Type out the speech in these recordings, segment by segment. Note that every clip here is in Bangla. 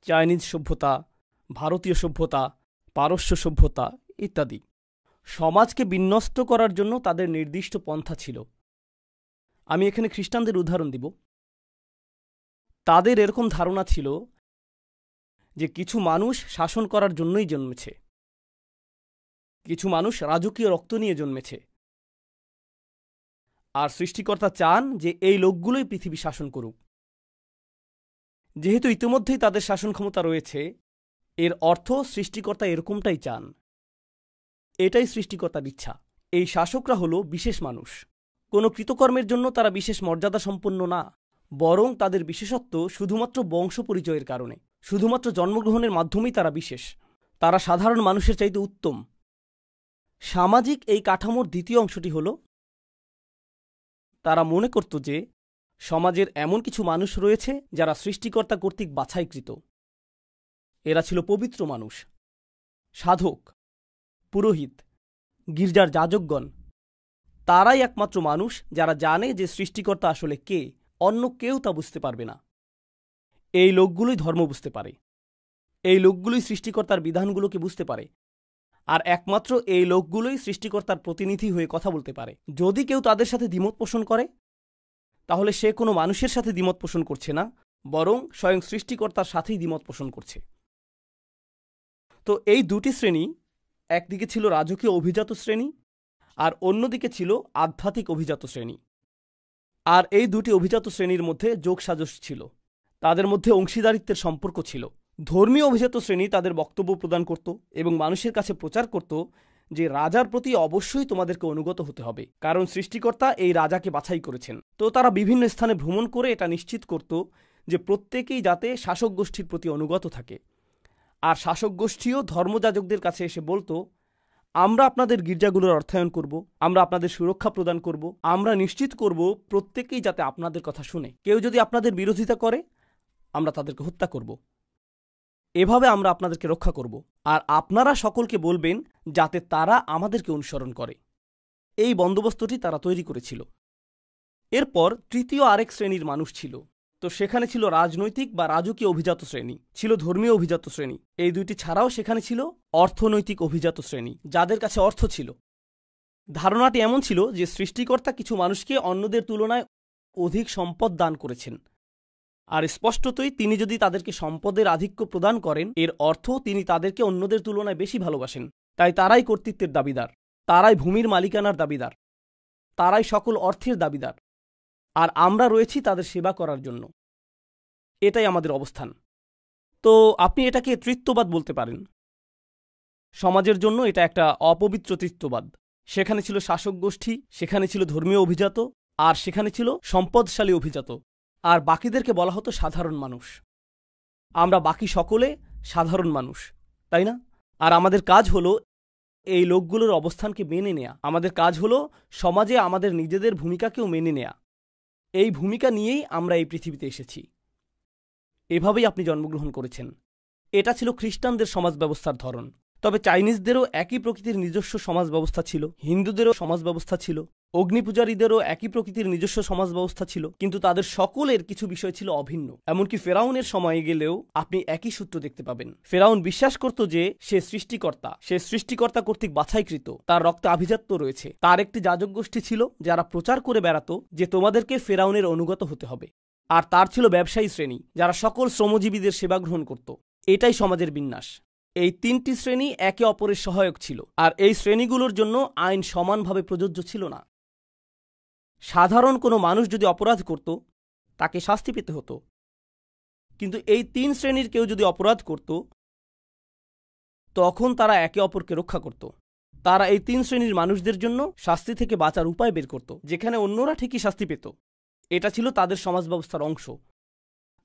চাইনিজ সভ্যতা, ভারতীয় সভ্যতা, পারস্য সভ্যতা ইত্যাদি। সমাজকে বিন্যস্ত করার জন্য তাদের নির্দিষ্ট পন্থা ছিল। আমি এখানে খ্রিস্টানদের উদাহরণ দিব। তাদের এরকম ধারণা ছিল যে কিছু মানুষ শাসন করার জন্যই জন্মেছে, কিছু মানুষ রাজকীয় রক্ত নিয়ে জন্মেছে, আর সৃষ্টিকর্তা চান যে এই লোকগুলোই পৃথিবী শাসন করুক। যেহেতু ইতিমধ্যেই তাদের শাসন ক্ষমতা রয়েছে, এর অর্থ সৃষ্টিকর্তা এরকমটাই চান। এটাই সৃষ্টিকর্তার ইচ্ছা। এই শাসকরা হলো বিশেষ মানুষ। কোনো কৃতকর্মের জন্য তারা বিশেষ মর্যাদা সম্পন্ন না, বরং তাদের বিশেষত্ব শুধুমাত্র বংশ পরিচয়ের কারণে। শুধুমাত্র জন্মগ্রহণের মাধ্যমেই তারা বিশেষ। তারা সাধারণ মানুষের চাইতে উত্তম। সামাজিক এই কাঠামোর দ্বিতীয় অংশটি হল, তারা মনে করত যে সমাজের এমন কিছু মানুষ রয়েছে যারা সৃষ্টিকর্তা কর্তৃক বাছাইকৃত। এরা ছিল পবিত্র মানুষ, সাধক, পুরোহিত, গির্জার যাজকগণ। তারাই একমাত্র মানুষ যারা জানে যে সৃষ্টিকর্তা আসলে কে, অন্য কেউ তা বুঝতে পারবে না। এই লোকগুলোই ধর্ম বুঝতে পারে, এই লোকগুলোই সৃষ্টিকর্তার বিধানগুলোকে বুঝতে পারে, আর একমাত্র এই লোকগুলোই সৃষ্টিকর্তার প্রতিনিধি হয়ে কথা বলতে পারে। যদি কেউ তাদের সাথে দ্বিমত পোষণ করে, তাহলে সে কোনো মানুষের সাথে দ্বিমত পোষণ করছে না, বরং স্বয়ং সৃষ্টিকর্তার সাথেই দ্বিমত পোষণ করছে। তো এই দুটি শ্রেণী, একদিকে ছিল রাজকীয় অভিজাত শ্রেণী, আর অন্যদিকে ছিল আধ্যাত্মিক অভিজাত শ্রেণী। আর এই দুটি অভিজাত শ্রেণীর মধ্যে যোগসাজশ ছিল, তাদের মধ্যে অংশীদারিত্বের সম্পর্ক ছিল। ধর্মীয় অভিজাত শ্রেণী তাদের বক্তব্য প্রদান করত এবং মানুষের কাছে প্রচার করত যে রাজার প্রতি অবশ্যই তোমাদেরকে অনুগত হতে হবে, কারণ সৃষ্টিকর্তা এই রাজাকে বাছাই করেছেন। তো তারা বিভিন্ন স্থানে ভ্রমণ করে এটা নিশ্চিত করত যে প্রত্যেকেই যাতে শাসক গোষ্ঠীর প্রতি অনুগত থাকে। আর শাসক গোষ্ঠীও ধর্মযাজকদের কাছে এসে বলতো, আমরা আপনাদের গির্জাগুলোর অর্থায়ন করব, আমরা আপনাদের সুরক্ষা প্রদান করব, আমরা নিশ্চিত করব প্রত্যেকেই যাতে আপনাদের কথা শুনে। কেউ যদি আপনাদের বিরোধিতা করে, আমরা তাদেরকে হত্যা করব। এভাবে আমরা আপনাদেরকে রক্ষা করব, আর আপনারা সকলকে বলবেন যাতে তারা আমাদেরকে অনুসরণ করে। এই বন্দোবস্তটি তারা তৈরি করেছিল। এরপর তৃতীয় আরেক শ্রেণীর মানুষ ছিল। তো সেখানে ছিল রাজনৈতিক বা রাজকীয় অভিজাত শ্রেণী, ছিল ধর্মীয় অভিজাত শ্রেণী। এই দুইটি ছাড়াও সেখানে ছিল অর্থনৈতিক অভিজাত শ্রেণী, যাদের কাছে অর্থ ছিল। ধারণাটি এমন ছিল যে সৃষ্টিকর্তা কিছু মানুষকে অন্যদের তুলনায় অধিক সম্পদ দান করেছেন, আর স্পষ্টতই তিনি যদি তাদেরকে সম্পদের আধিক্য প্রদান করেন, এর অর্থ তিনি তাদেরকে অন্যদের তুলনায় বেশি ভালোবাসেন। তাই তারাই কর্তৃত্বের দাবিদার, তারাই ভূমির মালিকানার দাবিদার, তারাই সকল অর্থের দাবিদার, আর আমরা রয়েছি তাদের সেবা করার জন্য। এটাই আমাদের অবস্থান। তো আপনি এটাকে তৃত্ববাদ বলতে পারেন। সমাজের জন্য এটা একটা অপবিত্র তৃত্ববাদ। সেখানে ছিল শাসক গোষ্ঠী, সেখানে ছিল ধর্মীয় অভিজাত, আর সেখানে ছিল সম্পদশালী অভিজাত, আর বাকিদেরকে বলা হতো সাধারণ মানুষ। আমরা বাকি সকলে সাধারণ মানুষ, তাই না? আর আমাদের কাজ হলো এই লোকগুলোর অবস্থানকে মেনে নেয়া। আমাদের কাজ হলো সমাজে আমাদের নিজেদের ভূমিকাকেও মেনে নেয়া। এই ভূমিকা নিয়েই আমরা এই পৃথিবীতে এসেছি। এভাবেই আপনি জন্মগ্রহণ করেছেন। এটা ছিল খ্রিস্টানদের সমাজ ব্যবস্থার ধরন। তবে চাইনিজদেরও একই প্রকৃতির নিজস্ব সমাজ ব্যবস্থা ছিল, হিন্দুদেরও সমাজ ব্যবস্থা ছিল, অগ্নিপূজারীদেরও একই প্রকৃতির নিজস্ব সমাজ ব্যবস্থা ছিল, কিন্তু তাদের সকলের কিছু বিষয় ছিল অভিন্ন। এমনকি ফেরাউনের সময়ে গেলেও আপনি একই সূত্র দেখতে পাবেন। ফেরাউন বিশ্বাস করত যে সে সৃষ্টিকর্তা কর্তৃক বাছাইকৃত, তার রক্তে আভিজাত্য রয়েছে। তার একটি যাজক গোষ্ঠী ছিল যারা প্রচার করে বেড়াতো যে তোমাদেরকে ফেরাউনের অনুগত হতে হবে। আর তার ছিল ব্যবসায়ী শ্রেণী, যারা সকল শ্রমজীবীদের সেবা গ্রহণ করত। এটাই সমাজের বিন্যাস। এই তিনটি শ্রেণী একে অপরের সহায়ক ছিল, আর এই শ্রেণীগুলোর জন্য আইন সমানভাবে প্রযোজ্য ছিল না। সাধারণ কোনো মানুষ যদি অপরাধ করত, তাকে শাস্তি পেতে হতো, কিন্তু এই তিন শ্রেণীর কেউ যদি অপরাধ করত, তখন তারা একে অপরকে রক্ষা করত। তারা এই তিন শ্রেণীর মানুষদের জন্য শাস্তি থেকে বাঁচার উপায় বের করত, যেখানে অন্যরা ঠিকই শাস্তি পেত। এটা ছিল তাদের সমাজ ব্যবস্থার অংশ।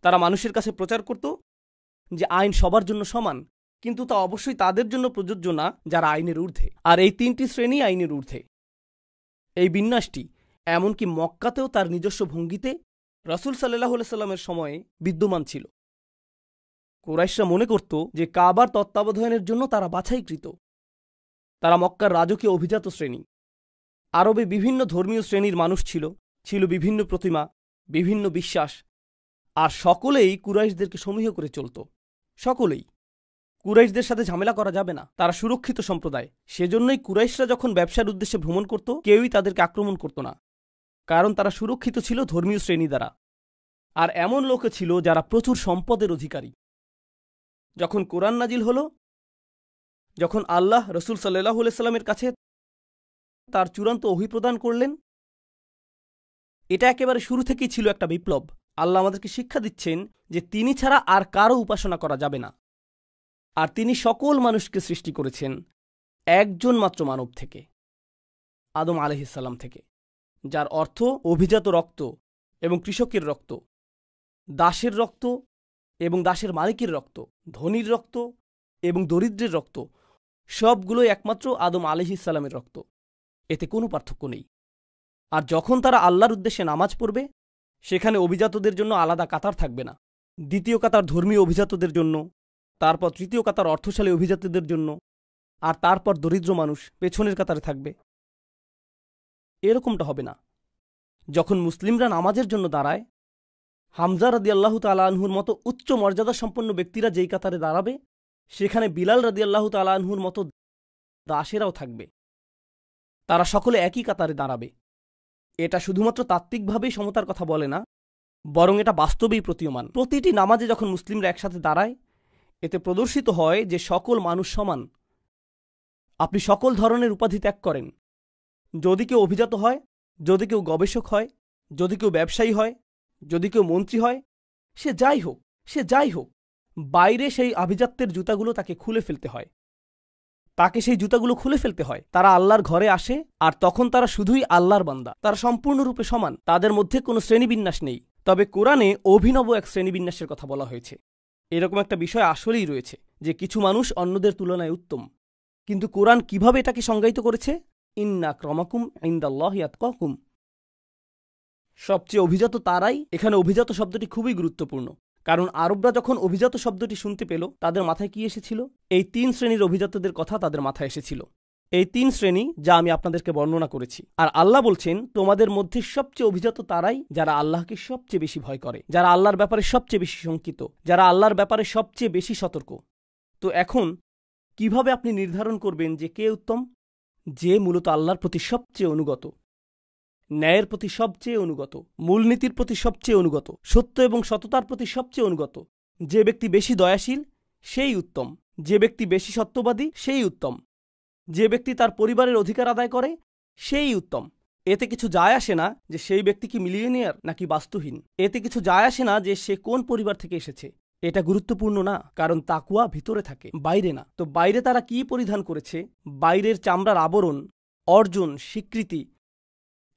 তারা মানুষের কাছে প্রচার করত যে আইন সবার জন্য সমান, কিন্তু তা অবশ্যই তাদের জন্য প্রযোজ্য না যারা আইনের ঊর্ধ্বে। আর এই তিনটি শ্রেণী আইনের ঊর্ধ্বে। এই বিন্যাসটি এমনকি মক্কাতেও তার নিজস্ব ভঙ্গিতে রাসূল সাল্লাল্লাহু আলাইহি সাল্লামের সময়ে বিদ্যমান ছিল। কুরাইশরা মনে করত যে কাবার তত্ত্বাবধানের জন্য তারা বাছাইকৃত। তারা মক্কার রাজকীয় অভিজাত শ্রেণী। আরবে বিভিন্ন ধর্মীয় শ্রেণীর মানুষ ছিল, ছিল বিভিন্ন প্রতিমা, বিভিন্ন বিশ্বাস, আর সকলেই কুরাইশদেরকে সমীহ করে চলত। সকলেই। কুরাইশদের সাথে ঝামেলা করা যাবে না, তারা সুরক্ষিত সম্প্রদায়। সেজন্যই কুরাইশরা যখন ব্যবসার উদ্দেশ্যে ভ্রমণ করত, কেউই তাদেরকে আক্রমণ করত না, কারণ তারা সুরক্ষিত ছিল ধর্মীয় শ্রেণী দ্বারা। আর এমন লোকও ছিল যারা প্রচুর সম্পদের অধিকারী। যখন কোরআন নাজিল হল, যখন আল্লাহ রসুল সাল্লাল্লাহু আলাইহি সাল্লামের কাছে তার চূড়ান্ত ওহী প্রদান করলেন, এটা একেবারে শুরু থেকেই ছিল একটা বিপ্লব। আল্লাহ আমাদেরকে শিক্ষা দিচ্ছেন যে তিনি ছাড়া আর কারও উপাসনা করা যাবে না, আর তিনি সকল মানুষকে সৃষ্টি করেছেন একজন মাত্র মানব থেকে, আদম আলাইহিস সালাম থেকে, যার অর্থ অভিজাত রক্ত এবং কৃষকের রক্ত, দাসের রক্ত এবং দাসের মালিকের রক্ত, ধনীর রক্ত এবং দরিদ্রের রক্ত, সবগুলোই একমাত্র আদম আলাইহিস সালামের রক্ত। এতে কোনো পার্থক্য নেই। আর যখন তারা আল্লাহর উদ্দেশ্যে নামাজ পড়বে, সেখানে অভিজাতদের জন্য আলাদা কাতার থাকবে না। দ্বিতীয় কাতার ধর্মীয় অভিজাতদের জন্য, তারপর তৃতীয় কাতার অর্থশালী অভিজাতদের জন্য, আর তারপর দরিদ্র মানুষ পেছনের কাতারে থাকবে। এরকমটা হবে না। যখন মুসলিমরা নামাজের জন্য দাঁড়ায়, হামজা রাদিয়াল্লাহু তাআলা আনহুর মতো উচ্চ মর্যাদা সম্পন্ন ব্যক্তিরা যেই কাতারে দাঁড়াবে, সেখানে বিলাল রাদিয়াল্লাহু তাআলা আনহুর মতো দাসেরাও থাকবে। তারা সকলে একই কাতারে দাঁড়াবে। এটা শুধুমাত্র তাত্ত্বিকভাবেই সমতার কথা বলে না, বরং এটা বাস্তবেই প্রতীয়মান। প্রতিটি নামাজে যখন মুসলিমরা একসাথে দাঁড়ায়, এতে প্রদর্শিত হয় যে সকল মানুষ সমান। আপনি সকল ধরনের উপাধি ত্যাগ করেন। যদি কেউ অভিজাত হয়, যদি কেউ গবেষক হয়, যদি কেউ ব্যবসায়ী হয়, যদি কেউ মন্ত্রী হয়, সে যাই হোক, বাইরে সেই আভিজাত্যের জুতাগুলো তাকে খুলে ফেলতে হয়। তারা আল্লাহর ঘরে আসে, আর তখন তারা শুধুই আল্লাহর বান্দা। তারা সম্পূর্ণরূপে সমান, তাদের মধ্যে কোনো শ্রেণীবিন্যাস নেই। তবে কোরআনে অভিনব এক শ্রেণীবিন্যাসের কথা বলা হয়েছে। এরকম একটা বিষয় আসলেই রয়েছে যে কিছু মানুষ অন্যদের তুলনায় উত্তম। কিন্তু কোরআন কিভাবে এটাকে সংজ্ঞায়িত করেছে? ইন্না আক্রামাকুম ইনদাল্লাহি আতকাকুম। সবচেয়ে অভিজাত তারাই। এখানে অভিজাত শব্দটি খুবই গুরুত্বপূর্ণ, কারণ আরবরা যখন অভিজাত শব্দটি শুনতে পেল, তাদের মাথায় কি এসেছিল? এই 3 শ্রেণীর অভিজাতদের কথা তাদের মাথায় এসেছিল। এই 3 শ্রেণী যা আমি আপনাদেরকে বর্ণনা করেছি। আর আল্লাহ বলছেন, তোমাদের মধ্যে সবচেয়ে অভিজাত তারাই যারা আল্লাহকে সবচেয়ে বেশি ভয় করে, যারা আল্লাহর ব্যাপারে সবচেয়ে বেশি শঙ্কিত, যারা আল্লাহর ব্যাপারে সবচেয়ে বেশি সতর্ক। তো এখন কিভাবে আপনি নির্ধারণ করবেন যে কে উত্তম? যে মূলত আল্লাহর প্রতি সবচেয়ে অনুগত, ন্যায়ের প্রতি সবচেয়ে অনুগত, মূলনীতির প্রতি সবচেয়ে অনুগত, সত্য এবং সততার প্রতি সবচেয়ে অনুগত। যে ব্যক্তি বেশি দয়াশীল, সেই উত্তম। যে ব্যক্তি বেশি সত্যবাদী, সেই উত্তম। যে ব্যক্তি তার পরিবারের অধিকার আদায় করে, সেই উত্তম। এতে কিছু যায় আসে না যে সেই ব্যক্তি কি মিলিয়নিয়ার নাকি বাস্তুহীন। এতে কিছু যায় আসে না যে সে কোন পরিবার থেকে এসেছে। এটা গুরুত্বপূর্ণ না, কারণ তাকওয়া ভিতরে থাকে, বাইরে না। তো বাইরে তারা কি পরিধান করেছে, বাইরের চামড়ার আবরণ, অর্জন, স্বীকৃতি,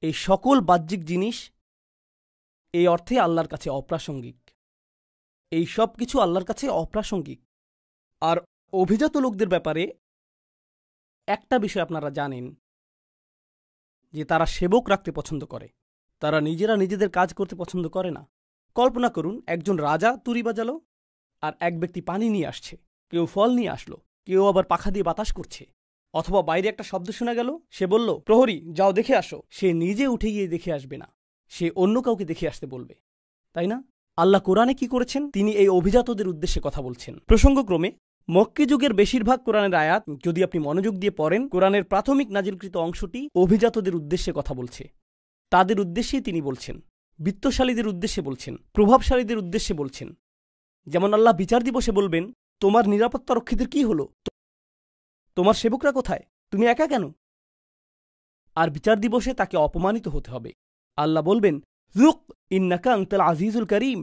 এই সকল বাহ্যিক জিনিস এই অর্থে আল্লাহর কাছে অপ্রাসঙ্গিক। এই সব কিছু আল্লাহর কাছে অপ্রাসঙ্গিক। আর অভিজাত লোকদের ব্যাপারে একটা বিষয় আপনারা জানেন, যে তারা সেবক রাখতে পছন্দ করে। তারা নিজেরা নিজেদের কাজ করতে পছন্দ করে না। কল্পনা করুন, একজন রাজা তুরি বাজালো, আর এক ব্যক্তি পানি নিয়ে আসছে, কেউ ফল নিয়ে আসলো, কেউ আবার পাখা দিয়ে বাতাস করছে। অথবা বাইরে একটা শব্দ শোনা গেল, সে বলল, প্রহরী যাও দেখে আসো। সে নিজে উঠে গিয়ে দেখে আসবে না, সে অন্য কাউকে দেখে আসতে বলবে, তাই না? আল্লাহ কোরআনে কি করেছেন? তিনি এই অভিজাতদের উদ্দেশ্যে কথা বলছেন। প্রসঙ্গক্রমে মক্কি যুগের বেশিরভাগ কোরআনের আয়াত যদি আপনি মনোযোগ দিয়ে পড়েন, কোরআনের প্রাথমিক নাজিলকৃত অংশটি অভিজাতদের উদ্দেশ্যে কথা বলছে। তাদের উদ্দেশ্যেই তিনি বলছেন, বিত্তশালীদের উদ্দেশ্যে বলছেন, প্রভাবশালীদের উদ্দেশ্যে বলছেন। যেমন আল্লাহ বিচার দিবসে বলবেন, তোমার নিরাপত্তা রক্ষীদের কি হলো? তোমার সেবকরা কোথায়? তুমি একা কেন? আর বিচার দিবসে তাকে অপমানিত হতে হবে। আল্লাহ বলবেন, যুক ইন্নাকা আনতাল আজিজুল করিম,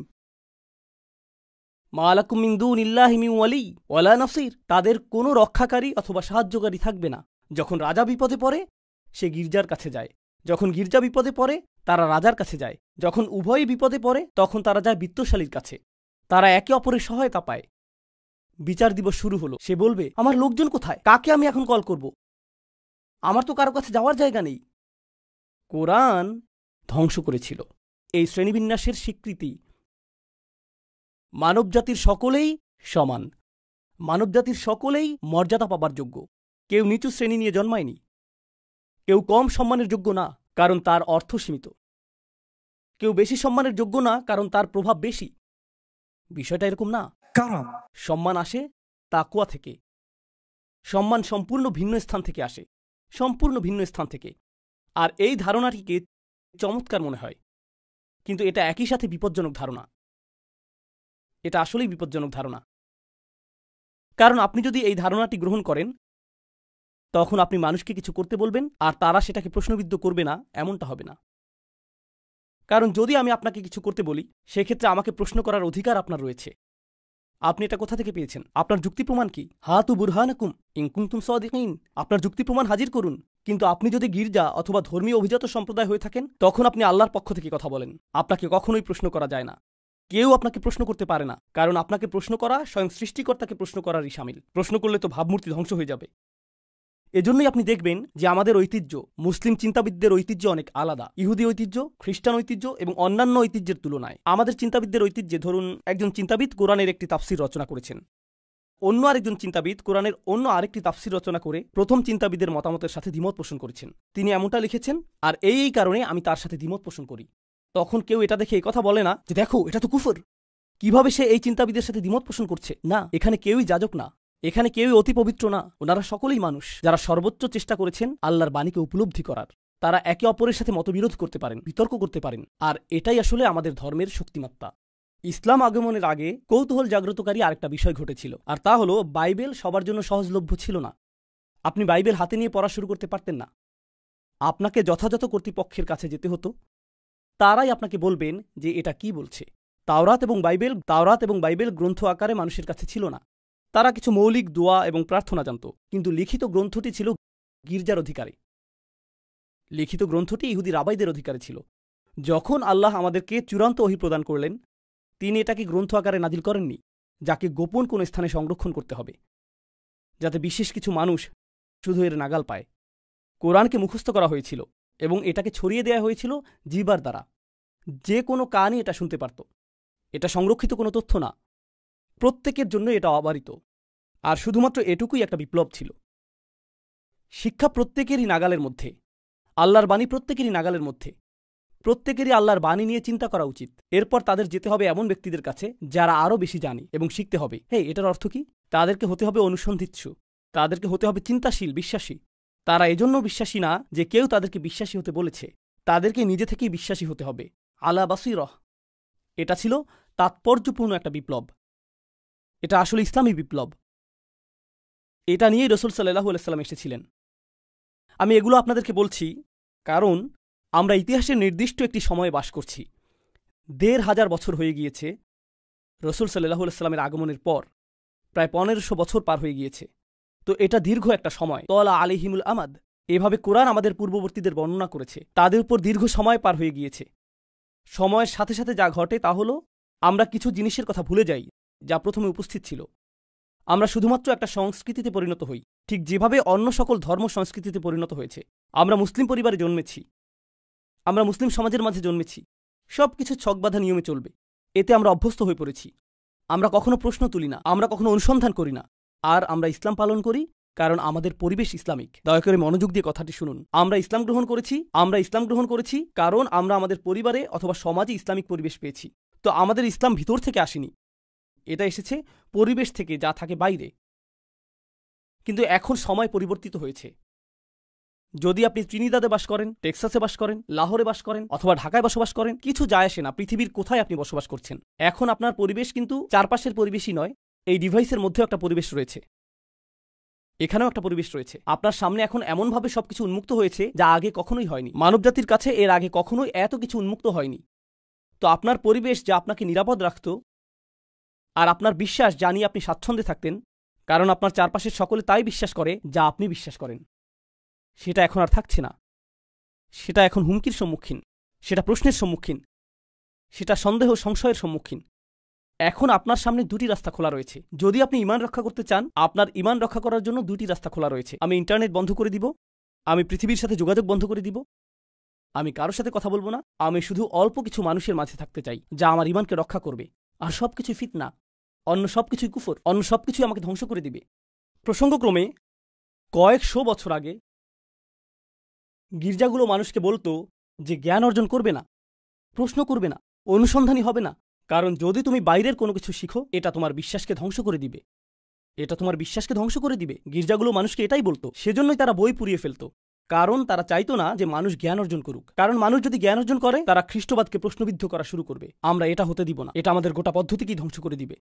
মা লাকুম মিন দুনিল্লাহি মিন ওয়ালি ওয়ালা নাসির। তাদের কোনো রক্ষাকারী অথবা সাহায্যকারী থাকবে না। যখন রাজা বিপদে পড়ে, সে গির্জার কাছে যায়। যখন গির্জা বিপদে পড়ে, তারা রাজার কাছে যায়। যখন উভয়ই বিপদে পড়ে, তখন তারা যায় বিত্তশালীর কাছে। তারা একে অপরের সহায়তা পায়। বিচার দিবস শুরু হলো, সে বলবে, আমার লোকজন কোথায়? কাকে আমি এখন কল করব? আমার তো কারো কাছে যাওয়ার জায়গা নেই। কোরআন ধ্বংস করেছিল এই শ্রেণীবিন্যাসের স্বীকৃতি। মানবজাতির সকলেই সমান, মানবজাতির সকলেই মর্যাদা পাবার যোগ্য। কেউ নিচু শ্রেণী নিয়ে জন্মায়নি, কেউ কম সম্মানের যোগ্য না কারণ তার অর্থ সীমিত, কেউ বেশি সম্মানের যোগ্য না কারণ তার প্রভাব বেশি। বিষয়টা এরকম না। karam. সম্মান আসে তাকওয়া থেকে। সম্মান সম্পূর্ণ ভিন্ন স্থান থেকে আসে, সম্পূর্ণ ভিন্ন স্থান থেকে। আর এই ধারণাটিকে চমৎকার মনে হয়, কিন্তু এটা একই সাথে বিপজ্জনক ধারণা। এটা আসলেই বিপজ্জনক ধারণা। কারণ আপনি যদি এই ধারণাটি গ্রহণ করেন, তখন আপনি মানুষকে কিছু করতে বলবেন আর তারা সেটাকে প্রশ্নবিদ্ধ করবে না, এমনটা হবে না। কারণ যদি আমি আপনাকে কিছু করতে বলি, সেক্ষেত্রে আমাকে প্রশ্ন করার অধিকার আপনার রয়েছে। আপনি এটা কোথা থেকে পেয়েছেন? আপনার যুক্তি প্রমাণ কি? হাতু বুরহানাকুম ইন কুনতুম সাদিকিন। আপনার যুক্তি প্রমাণ হাজির করুন। কিন্তু আপনি যদি গির্জা অথবা ধর্মীয় অভিজাত সম্প্রদায় হয়ে থাকেন, তখন আপনি আল্লাহর পক্ষ থেকে কথা বলেন। আপনাকে কখনোই প্রশ্ন করা যায় না। কেউ আপনাকে প্রশ্ন করতে পারে না, কারণ আপনাকে প্রশ্ন করা স্বয়ং সৃষ্টিকর্তাকে প্রশ্ন করারই শামিল। প্রশ্ন করলে তো ভাবমূর্তি ধ্বংস হয়ে যাবে। এজন্যই আপনি দেখবেন যে আমাদের ঐতিহ্য, মুসলিম চিন্তাবিদদের ঐতিহ্য অনেক আলাদা। ইহুদি ঐতিহ্য, খ্রিস্টান ঐতিহ্য এবং অন্যান্য ঐতিহ্যের তুলনায় আমাদের চিন্তাবিদদের ঐতিহ্যে, ধরুন একজন চিন্তাবিদ কোরআনের একটি তাফসির রচনা করেছেন, অন্য আরেকজন চিন্তাবিদ কোরআনের অন্য আরেকটি তাফসির রচনা করে প্রথম চিন্তাবিদের মতামতের সাথে দ্বিমত পোষণ করেছেন। তিনি এমনটা লিখেছেন, আর এই কারণে আমি তার সাথে দ্বিমত পোষণ করি। তখন কেউ এটা দেখে এই কথা বলে না যে দেখো এটা তো কুফর, কিভাবে সে এই চিন্তাবিদের সাথে দ্বিমত পোষণ করছে। না, এখানে কেউই যাজক না, এখানে কেউই অতি পবিত্র না। ওনারা সকলেই মানুষ যারা সর্বোচ্চ চেষ্টা করেছেন আল্লাহর বাণীকে উপলব্ধি করার। তারা একে অপরের সাথে মতবিরোধ করতে পারেন, বিতর্ক করতে পারেন, আর এটাই আসলে আমাদের ধর্মের শক্তিমাত্রা। ইসলাম আগমনের আগে কৌতূহল জাগ্রতকারী আরেকটা বিষয় ঘটেছিল, আর তা হলো বাইবেল সবার জন্য সহজলভ্য ছিল না। আপনি বাইবেল হাতে নিয়ে পড়া শুরু করতে পারতেন না। আপনাকে যথাযথ কর্তৃপক্ষের কাছে যেতে হতো, তারাই আপনাকে বলবেন যে এটা কি বলছে। তাওরাত এবং বাইবেল গ্রন্থ আকারে মানুষের কাছে ছিল না। তারা কিছু মৌলিক দোয়া এবং প্রার্থনা জানত, কিন্তু লিখিত গ্রন্থটি ছিল গির্জার অধিকারে। লিখিত গ্রন্থটি ইহুদি রাবাইদের অধিকারে ছিল। যখন আল্লাহ আমাদেরকে চূড়ান্ত ওহী প্রদান করলেন, তিনি এটাকে গ্রন্থ আকারে নাজিল করেননি, যাকে গোপন কোনো স্থানে সংরক্ষণ করতে হবে, যাতে বিশেষ কিছু মানুষ শুধু এর নাগাল পায়। কোরআনকে মুখস্থ করা হয়েছিল এবং এটাকে ছড়িয়ে দেওয়া হয়েছিল জিবার দ্বারা। যে কোনো কানই এটা শুনতে পারত। এটা সংরক্ষিত কোনো তথ্য না, প্রত্যেকের জন্য এটা অবারিত। আর শুধুমাত্র এটুকুই একটা বিপ্লব ছিল। শিক্ষা প্রত্যেকেরই নাগালের মধ্যে, আল্লাহর বাণী প্রত্যেকেরই নাগালের মধ্যে। প্রত্যেকেরই আল্লাহর বাণী নিয়ে চিন্তা করা উচিত। এরপর তাদের যেতে হবে এমন ব্যক্তিদের কাছে যারা আরও বেশি জানে এবং শিখতে হবে। এটার অর্থ কি? তাদেরকে হতে হবে অনুসন্ধিৎসু, তাদেরকে হতে হবে চিন্তাশীল, বিশ্বাসী। তারা এজন্য বিশ্বাসী না যে কেউ তাদেরকে বিশ্বাসী হতে বলেছে, তাদেরকে নিজে থেকেই বিশ্বাসী হতে হবে। আলা বাসিরহ। এটা ছিল তাৎপর্যপূর্ণ একটা বিপ্লব। এটা আসলে ইসলামী বিপ্লব। এটা নিয়েই রাসূল সাল্লাল্লাহু আলাইহি ওয়াসাল্লাম এসেছিলেন। আমি এগুলো আপনাদেরকে বলছি কারণ আমরা ইতিহাসের নির্দিষ্ট একটি সময়ে বাস করছি। ১৫০০ বছর হয়ে গিয়েছে রাসূল সাল্লাল্লাহু আলাইহি ওয়াসাল্লামের আগমনের পর। প্রায় ১৫০০ বছর পার হয়ে গিয়েছে। তো এটা দীর্ঘ একটা সময়। তলা আলাইহিমুল আমাদ, এভাবে কোরআন আমাদের পূর্ববর্তীদের বর্ণনা করেছে। তাদের উপর দীর্ঘ সময় পার হয়ে গিয়েছে। সময়ের সাথে সাথে যা ঘটে তা হলো আমরা কিছু জিনিসের কথা ভুলে যাই যা প্রথমে উপস্থিত ছিল। আমরা শুধুমাত্র একটা সংস্কৃতিতে পরিণত হই, ঠিক যেভাবে অন্য সকল ধর্ম সংস্কৃতিতে পরিণত হয়েছে। আমরা মুসলিম পরিবারে জন্মেছি, আমরা মুসলিম সমাজের মাঝে জন্মেছি। সব কিছু ছকবাঁধা নিয়মে চলবে, এতে আমরা অভ্যস্ত হয়ে পড়েছি। আমরা কখনো প্রশ্ন তুলি না, আমরা কখনো অনুসন্ধান করি না। আর আমরা ইসলাম পালন করি কারণ আমাদের পরিবেশ ইসলামিক। দয়া করে মনোযোগ দিয়ে কথাটি শুনুন। আমরা ইসলাম গ্রহণ করেছি কারণ আমরা আমাদের পরিবারে অথবা সমাজে ইসলামিক পরিবেশ পেয়েছি। তো আমাদের ইসলাম ভিতর থেকে আসেনি, এটা এসেছে পরিবেশ থেকে, যা থাকে বাইরে। কিন্তু এখন সময় পরিবর্তিত হয়েছে। যদি আপনি ত্রিনিদাদে বাস করেন, টেক্সাসে বাস করেন, লাহোরে বাস করেন অথবা ঢাকায় বসবাস করেন, কিছু যায় আসে না পৃথিবীর কোথায় আপনি বসবাস করছেন। এখন আপনার পরিবেশ কিন্তু চারপাশের পরিবেশই নয়, এই ডিভাইসের মধ্যেও একটা পরিবেশ রয়েছে, এখানেও একটা পরিবেশ রয়েছে। আপনার সামনে এখন এমনভাবে সবকিছু উন্মুক্ত হয়েছে যা আগে কখনোই হয়নি। মানবজাতির কাছে এর আগে কখনোই এত কিছু উন্মুক্ত হয়নি। তো আপনার পরিবেশ যা আপনাকে নিরাপদ রাখত, আর আপনার বিশ্বাস যা নিয়ে আপনি স্বাচ্ছন্দ্যে থাকতেন, কারণ আপনার চারপাশের সকলে তাই বিশ্বাস করে যা আপনি বিশ্বাস করেন, সেটা এখন আর থাকছে না। সেটা এখন হুমকির সম্মুখীন, সেটা প্রশ্নের সম্মুখীন, সেটা সন্দেহ সংশয়ের সম্মুখীন। এখন আপনার সামনে দুটি রাস্তা খোলা রয়েছে। যদি আপনি ঈমান রক্ষা করতে চান, আপনার ঈমান রক্ষা করার জন্য দুটি রাস্তা খোলা রয়েছে। আমি ইন্টারনেট বন্ধ করে দিব, আমি পৃথিবীর সাথে যোগাযোগ বন্ধ করে দিব, আমি কারোর সাথে কথা বলবো না। আমি শুধু অল্প কিছু মানুষের মাঝে থাকতে চাই যা আমার ঈমানকে রক্ষা করবে। আর সবকিছুই ফিতনা, অন্য সবকিছুই কুফর, অন্য সবকিছুই আমাকে ধ্বংস করে দিবে। প্রসঙ্গক্রমে কয়েকশো বছর আগে গির্জাগুলো মানুষকে বলতো যে জ্ঞান অর্জন করবে না, প্রশ্ন করবে না, অনুসন্ধানী হবে না, কারণ যদি তুমি বাইরের কোনো কিছু শিখো, এটা তোমার বিশ্বাসকে ধ্বংস করে দিবে। এটা তোমার বিশ্বাসকে ধ্বংস করে দিবে। গির্জাগুলো মানুষকে এটাই বলতো, সেজন্যই তারা বই পুড়িয়ে ফেলতো। কারণ তারা চাইতো না যে মানুষ জ্ঞান অর্জন করুক। কারণ মানুষ যদি জ্ঞান অর্জন করে, তারা খ্রিস্টবাদকে প্রশ্নবিদ্ধ করা শুরু করবে। আমরা এটা হতে দিব না, এটা আমাদের গোটা পদ্ধতিকেই ধ্বংস করে দিবে।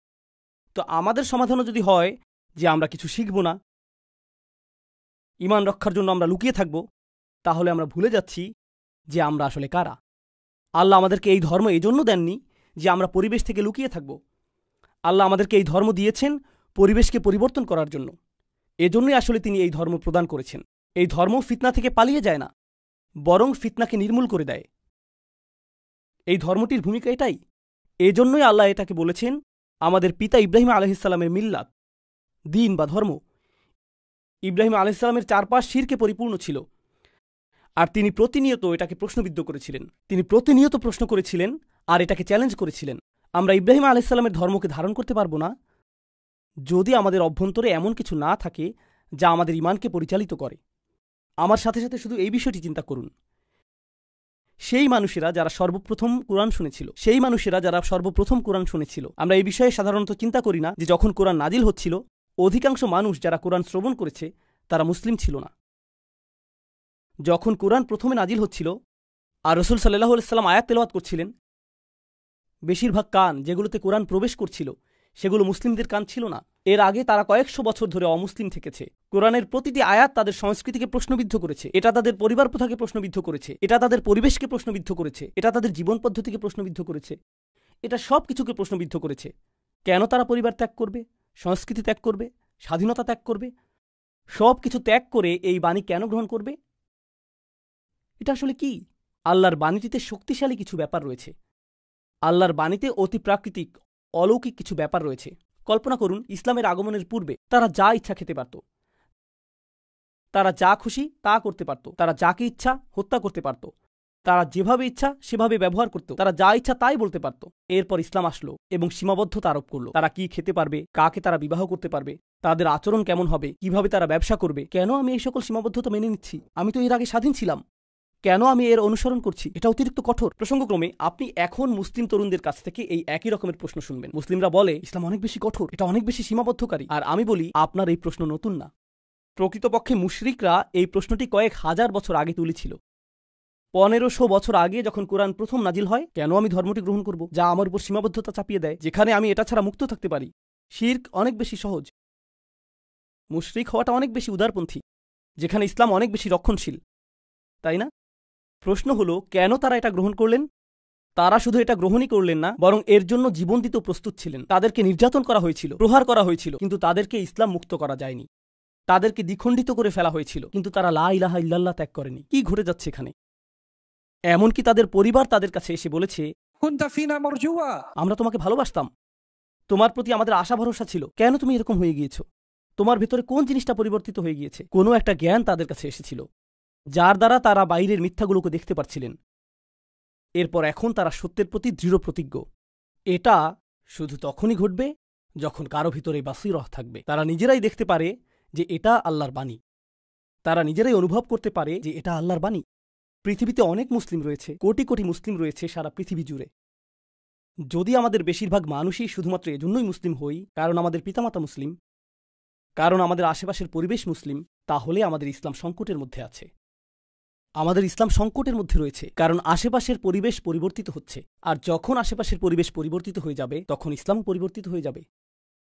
তো আমাদের সমাধানও যদি হয় যে আমরা কিছু শিখব না, ঈমান রক্ষার জন্য আমরা লুকিয়ে থাকব, তাহলে আমরা ভুলে যাচ্ছি যে আমরা আসলে কারা। আল্লাহ আমাদেরকে এই ধর্ম এই জন্য দেননি যে আমরা পরিবেশ থেকে লুকিয়ে থাকব। আল্লাহ আমাদেরকে এই ধর্ম দিয়েছেন পরিবেশকে পরিবর্তন করার জন্য। এজন্যই আসলে তিনি এই ধর্ম প্রদান করেছেন। এই ধর্ম ফিতনা থেকে পালিয়ে যায় না, বরং ফিতনাকে নির্মূল করে দেয়। এই ধর্মটির ভূমিকা এটাই। এজন্যই আল্লাহ এটাকে বলেছেন আমাদের পিতা ইব্রাহিম আলাইহিসসালামের মিল্লাত, দিন বা ধর্ম। ইব্রাহিম আলাইহিসসালামের চারপাশ শিরকে পরিপূর্ণ ছিল, আর তিনি প্রতিনিয়ত এটাকে প্রশ্নবিদ্ধ করেছিলেন। তিনি প্রতিনিয়ত প্রশ্ন করেছিলেন আর এটাকে চ্যালেঞ্জ করেছিলেন। আমরা ইব্রাহিম আলাইহিসসালামের ধর্মকে ধারণ করতে পারব না যদি আমাদের অভ্যন্তরে এমন কিছু না থাকে যা আমাদের ঈমানকে পরিচালিত করে। আমার সাথে সাথে শুধু এই বিষয়টি চিন্তা করুন। সেই মানুষেরা যারা সর্বপ্রথম কোরআন শুনেছিল, আমরা এই বিষয়ে সাধারণত চিন্তা করি না যে যখন কোরআন নাজিল হচ্ছিল, অধিকাংশ মানুষ যারা কোরআন শ্রবণ করেছে তারা মুসলিম ছিল না। যখন কোরআন প্রথমে নাজিল হচ্ছিল আর রাসূল সাল্লাল্লাহু আলাইহি ওয়াসাল্লাম আয়াত তেলাওয়াত করছিলেন, বেশিরভাগ কান যেগুলোতে কোরআন প্রবেশ করছিল সেগুলো মুসলিমদের কান ছিল না। এর আগে তারা কয়েকশো বছর ধরে অমুসলিম থেকেছে। কোরআনের প্রতিটি আয়াত তাদের সংস্কৃতিকে প্রশ্নবিদ্ধ করেছে, এটা তাদের পরিবার প্রথাকে প্রশ্নবিদ্ধ করেছে, এটা তাদের পরিবেশকে প্রশ্নবিদ্ধ করেছে, এটা তাদের জীবন পদ্ধতিকে প্রশ্নবিদ্ধ করেছে, এটা সব কিছুকে প্রশ্নবিদ্ধ করেছে। কেন তারা পরিবার ত্যাগ করবে, সংস্কৃতি ত্যাগ করবে, স্বাধীনতা ত্যাগ করবে? সব কিছু ত্যাগ করে এই বাণী কেন গ্রহণ করবে? এটা আসলে কি? আল্লাহর বাণীটিতে শক্তিশালী কিছু ব্যাপার রয়েছে। আল্লাহর বাণীতে অতি প্রাকৃতিক অলৌকিক কিছু ব্যাপার রয়েছে। কল্পনা করুন, ইসলামের আগমনের পূর্বে তারা যা ইচ্ছা খেতে পারত, তারা যা খুশি তা করতে পারত, তারা যাকে ইচ্ছা হত্যা করতে পারত, তারা যেভাবে ইচ্ছা সেভাবে ব্যবহার করত, তারা যা ইচ্ছা তাই বলতে পারত। এরপর ইসলাম আসলো এবং সীমাবদ্ধতা আরোপ করলো। তারা কি খেতে পারবে, কাকে তারা বিবাহ করতে পারবে, তাদের আচরণ কেমন হবে, কিভাবে তারা ব্যবসা করবে। কেন আমি এই সকল সীমাবদ্ধতা মেনে নিচ্ছি? আমি তো এর আগে স্বাধীন ছিলাম। কেন আমি এর অনুসরণ করছি? এটা অতিরিক্ত কঠোর। প্রসঙ্গক্রমে আপনি এখন মুসলিম তরুণদের কাছ থেকে এই একই রকমের প্রশ্ন শুনবেন। মুসলিমরা বলে ইসলাম অনেক বেশি কঠোর, এটা অনেক বেশি সীমাবদ্ধকারী। আর আমি বলি আপনার এই প্রশ্ন নতুন না। প্রকৃতপক্ষে মুশরিকরা এই প্রশ্নটি কয়েক হাজার বছর আগে তুলেছিল। 1500 বছর আগে যখন কোরআন প্রথম নাজিল হয়, কেন আমি ধর্মটি গ্রহণ করব যা আমার উপর সীমাবদ্ধতা চাপিয়ে দেয়, যেখানে আমি এটা ছাড়া মুক্ত থাকতে পারি? শিরক অনেক বেশি সহজ, মুশরিক হওয়াটা অনেক বেশি উদারপন্থী, যেখানে ইসলাম অনেক বেশি রক্ষণশীল, তাই না? প্রশ্ন হলো কেন তারা এটা গ্রহণ করলেন? তারা শুধু এটা গ্রহণই করলেন না, বরং এর জন্য জীবন দিতেও প্রস্তুত ছিলেন। তাদেরকে নির্যাতন করা হয়েছিল, প্রহার করা হয়েছিল, কিন্তু তাদেরকে ইসলাম মুক্ত করা যায়নি। তাদেরকে দ্বিখণ্ডিত করে ফেলা হয়েছিল, কিন্তু তারা লা ইলাহা ইল্লাল্লাহ ত্যাগ করেনি। কি ঘটে যাচ্ছে এখানে? এমনকি তাদের পরিবার তাদের কাছে এসে বলেছে, আমরা তোমাকে ভালোবাসতাম, তোমার প্রতি আমাদের আশা ভরসা ছিল, কেন তুমি এরকম হয়ে গিয়েছ? তোমার ভেতরে কোন জিনিসটা পরিবর্তিত হয়ে গিয়েছে? কোনো একটা জ্ঞান তাদের কাছে এসেছিল, যার দ্বারা তারা বাইরের মিথ্যাগুলোকে দেখতে পারছিলেন। এরপর এখন তারা সত্যের প্রতি দৃঢ় প্রতিজ্ঞ। এটা শুধু তখনই ঘটবে যখন কারো ভিতরে বাসীরহ থাকবে। তারা নিজেরাই দেখতে পারে যে এটা আল্লাহর বাণী, তারা নিজেরাই অনুভব করতে পারে যে এটা আল্লাহর বাণী। পৃথিবীতে অনেক মুসলিম রয়েছে, কোটি কোটি মুসলিম রয়েছে সারা পৃথিবী জুড়ে। যদি আমাদের বেশিরভাগ মানুষই শুধুমাত্র এজন্যই মুসলিম হই কারণ আমাদের পিতামাতা মুসলিম, কারণ আমাদের আশেপাশের পরিবেশ মুসলিম, তাহলে আমাদের ইসলাম সংকটের মধ্যে আছে। আমাদের ইসলাম সংকটের মধ্যে রয়েছে কারণ আশেপাশের পরিবেশ পরিবর্তিত হচ্ছে। আর যখন আশেপাশের পরিবেশ পরিবর্তিত হয়ে যাবে, তখন ইসলামও পরিবর্তিত হয়ে যাবে।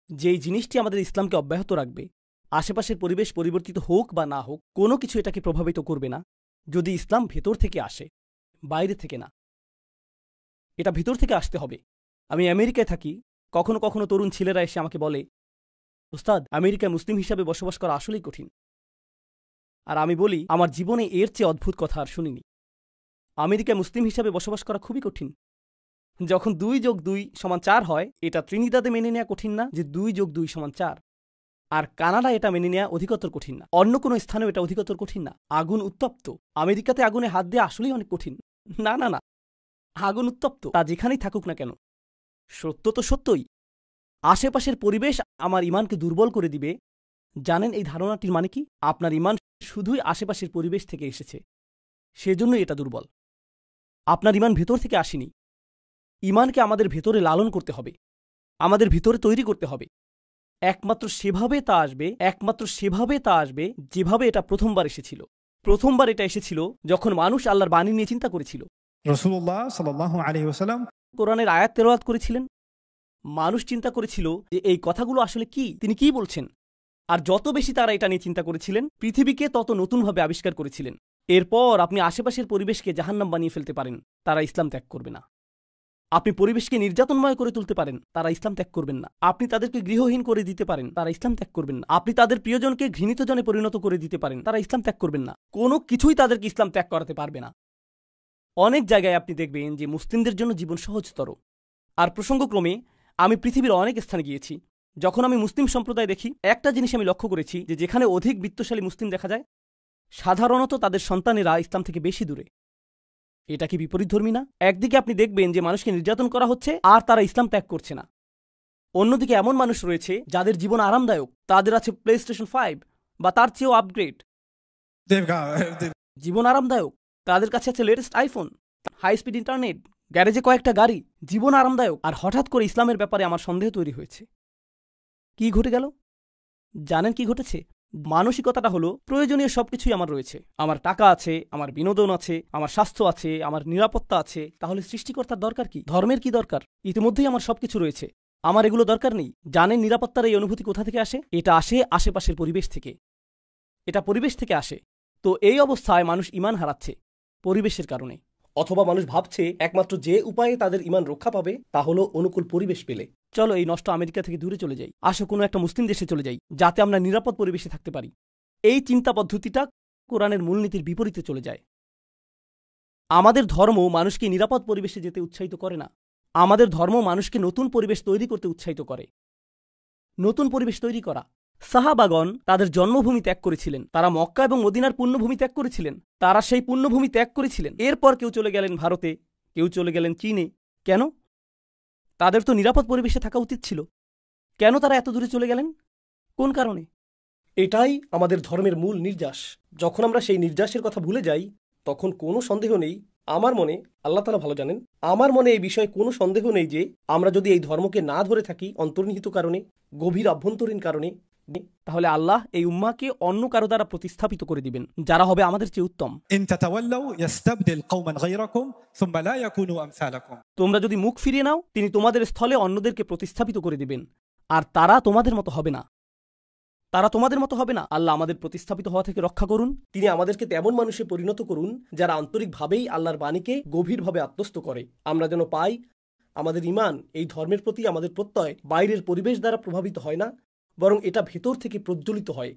যেই জিনিসটি আমাদের ইসলামকে অব্যাহত রাখবে, আশেপাশের পরিবেশ পরিবর্তিত হোক বা না হোক, কোনো কিছু এটাকে প্রভাবিত করবে না যদি ইসলাম ভেতর থেকে আসে, বাইরে থেকে না। এটা ভেতর থেকে আসতে হবে। আমি আমেরিকায় থাকি, কখনো কখনো তরুণ ছেলেরা এসে আমাকে বলে, ওস্তাদ, আমেরিকায় মুসলিম হিসাবে বসবাস করা আসলেই কঠিন। আর আমি বলি, আমার জীবনে এর চেয়ে অদ্ভুত কথা আর শুনিনি। আমেরিকায় মুসলিম হিসাবে বসবাস করা খুবই কঠিন। যখন 2+2=4 হয়, এটা ত্রিনিদাদে মেনে নেওয়া কঠিন না যে 2+2=4। আর কানাডা এটা মেনে নেওয়া অধিকতর কঠিন না। অন্য কোনো স্থানেও এটা অধিকতর কঠিন না। আগুন উত্তপ্ত, আমেরিকাতে আগুনে হাত দেওয়া আসলেই অনেক কঠিন। না না না, আগুন উত্তপ্ত, তা যেখানেই থাকুক না কেন। সত্য তো সত্যই। আশেপাশের পরিবেশ আমার ঈমানকে দুর্বল করে দিবে। জানেন এই ধারণাটির মানে কি? আপনার ঈমান শুধুই আশেপাশের পরিবেশ থেকে এসেছে, সেজন্যই এটা দুর্বল। আপনার ঈমান ভেতর থেকে আসেনি। ইমানকে আমাদের ভেতরে লালন করতে হবে, আমাদের ভিতরে তৈরি করতে হবে। একমাত্র সেভাবে তা আসবে যেভাবে এটা প্রথমবার এসেছিল। প্রথমবার এটা এসেছিল যখন মানুষ আল্লাহর বাণী নিয়ে চিন্তা করেছিল। রাসূলুল্লাহ সাল্লাল্লাহু আলাইহি ওয়াসাল্লাম কোরআনের আয়াত তেলাওয়াত করেছিলেন, মানুষ চিন্তা করেছিল যে এই কথাগুলো আসলে কি, তিনি কি বলছেন। আর যত বেশি তারা এটা নিয়ে চিন্তা করেছিলেন, পৃথিবীকে তত নতুনভাবে আবিষ্কার করেছিলেন। এরপর আপনি আশেপাশের পরিবেশকে জাহান্নাম বানিয়ে ফেলতে পারেন, তারা ইসলাম ত্যাগ করবে না। আপনি পরিবেশকে নির্যাতনময় করে তুলতে পারেন, তারা ইসলাম ত্যাগ করবেন না। আপনি তাদেরকে গৃহহীন করে দিতে পারেন, তারা ইসলাম ত্যাগ করবেন না। আপনি তাদের প্রিয়জনকে ঘৃণিত জনে পরিণত করে দিতে পারেন, তারা ইসলাম ত্যাগ করবেন না। কোনো কিছুই তাদেরকে ইসলাম ত্যাগ করাতে পারবে না। অনেক জায়গায় আপনি দেখবেন যে মুসলিমদের জন্য জীবন সহজতর। আর প্রসঙ্গক্রমে আমি পৃথিবীর অনেক স্থানে গিয়েছি। যখন আমি মুসলিম সম্প্রদায় দেখি, একটা জিনিস আমি লক্ষ্য করেছি যে যেখানে অধিক বিত্তশালী মুসলিম দেখা যায়, সাধারণত তাদের সন্তানেরা ইসলাম থেকে বেশি দূরে। এটা কি বিপরীতধর্মী না? একদিকে আপনি দেখবেন যে মানুষকে নির্যাতন করা হচ্ছে আর তারা ইসলাম ত্যাগ করছে না। অন্যদিকে এমন মানুষ রয়েছে যাদের জীবন আরামদায়ক, তাদের আছে প্লেস্টেশন 5 বা তার চেয়েও আপগ্রেড। জীবন আরামদায়ক, তাদের কাছে আছে latest iPhone, high speed internet, গ্যারেজে কয়েকটা গাড়ি। জীবন আরামদায়ক, আর হঠাৎ করে ইসলামের ব্যাপারে আমার সন্দেহ তৈরি হয়েছে। কি ঘটে গেল জানেন? কি ঘটেছে? মানসিকতাটা হলো প্রয়োজনীয় সবকিছুই আমার রয়েছে, আমার টাকা আছে, আমার বিনোদন আছে, আমার স্বাস্থ্য আছে, আমার নিরাপত্তা আছে, তাহলে সৃষ্টিকর্তার দরকার কি? ধর্মের কি দরকার? ইতিমধ্যেই আমার সবকিছু রয়েছে, আমার এগুলো দরকার নেই। জানেন নিরাপত্তার এই অনুভূতি কোথা থেকে আসে? এটা আসে আশেপাশের পরিবেশ থেকে, এটা পরিবেশ থেকে আসে। তো এই অবস্থায় মানুষ ঈমান হারাচ্ছে পরিবেশের কারণে। অথবা মানুষ ভাবছে একমাত্র যে উপায়ে তাদের ঈমান রক্ষা পাবে তা হলো অনুকূল পরিবেশ পেলে। চলো এই নষ্ট আমেরিকা থেকে দূরে চলে যাই, আসো কোনো একটা মুসলিম দেশে চলে যাই, যাতে আমরা নিরাপদ পরিবেশে থাকতে পারি। এই চিন্তা পদ্ধতিটা কোরআনের মূলনীতির বিপরীতে চলে যায়। আমাদের ধর্ম মানুষকে নিরাপদ পরিবেশে যেতে উৎসাহিত করে না, আমাদের ধর্ম মানুষকে নতুন পরিবেশ তৈরি করতে উৎসাহিত করে। নতুন পরিবেশ তৈরি করা। সাহাবাগণ তাদের জন্মভূমি ত্যাগ করেছিলেন, তারা মক্কা এবং মদিনার পুণ্যভূমি ত্যাগ করেছিলেন, তারা সেই পুণ্যভূমি ত্যাগ করেছিলেন। এরপর কেউ চলে গেলেন ভারতে, কেউ চলে গেলেন চীনে। কেন? তাদের তো নিরাপদ পরিবেশে থাকা উচিত ছিল। কেন তারা এত দূরে চলে গেলেন? কোন কারণে? এটাই আমাদের ধর্মের মূল নির্যাস। যখন আমরা সেই নির্যাসের কথা ভুলে যাই, তখন কোনো সন্দেহ নেই, আমার মনে, আল্লাহ তাআলা ভালো জানেন, আমার মনে এই বিষয়ে কোনো সন্দেহ নেই যে আমরা যদি এই ধর্মকে না ধরে থাকি অন্তর্নিহিত কারণে, গভীর আভ্যন্তরীণ কারণে, তাহলে আল্লাহ এই উম্মাহকে অন্য কারো দ্বারা প্রতিস্থাপিত করে দিবেন, যারা হবে আমাদের চেয়ে উত্তম। ইন তাতাওয়াল্লাউ ইস্তাবদিল কওমান গায়রাকুম সুম্মা লা ইয়াকুনু আমসালাকুম। তোমরা যদি মুখ ফিরিয়ে নাও, তিনি তোমাদের স্থলে অন্যদেরকে প্রতিস্থাপিত করে দিবেন, আর তারা তোমাদের মতো হবে না। আল্লাহ আমাদের প্রতিস্থাপিত হওয়া থেকে রক্ষা করুন। তিনি আমাদেরকে তেমন মানুষে পরিণত করুন যারা আন্তরিকভাবেই আল্লাহর বাণীকে গভীরভাবে আত্মস্থ করে। আমরা যেন পাই আমাদের ঈমান, এই ধর্মের প্রতি আমাদের প্রত্যয় বাইরের পরিবেশ দ্বারা প্রভাবিত হয় না, বরং এটা ভেতর থেকে প্রজ্বলিত হয়।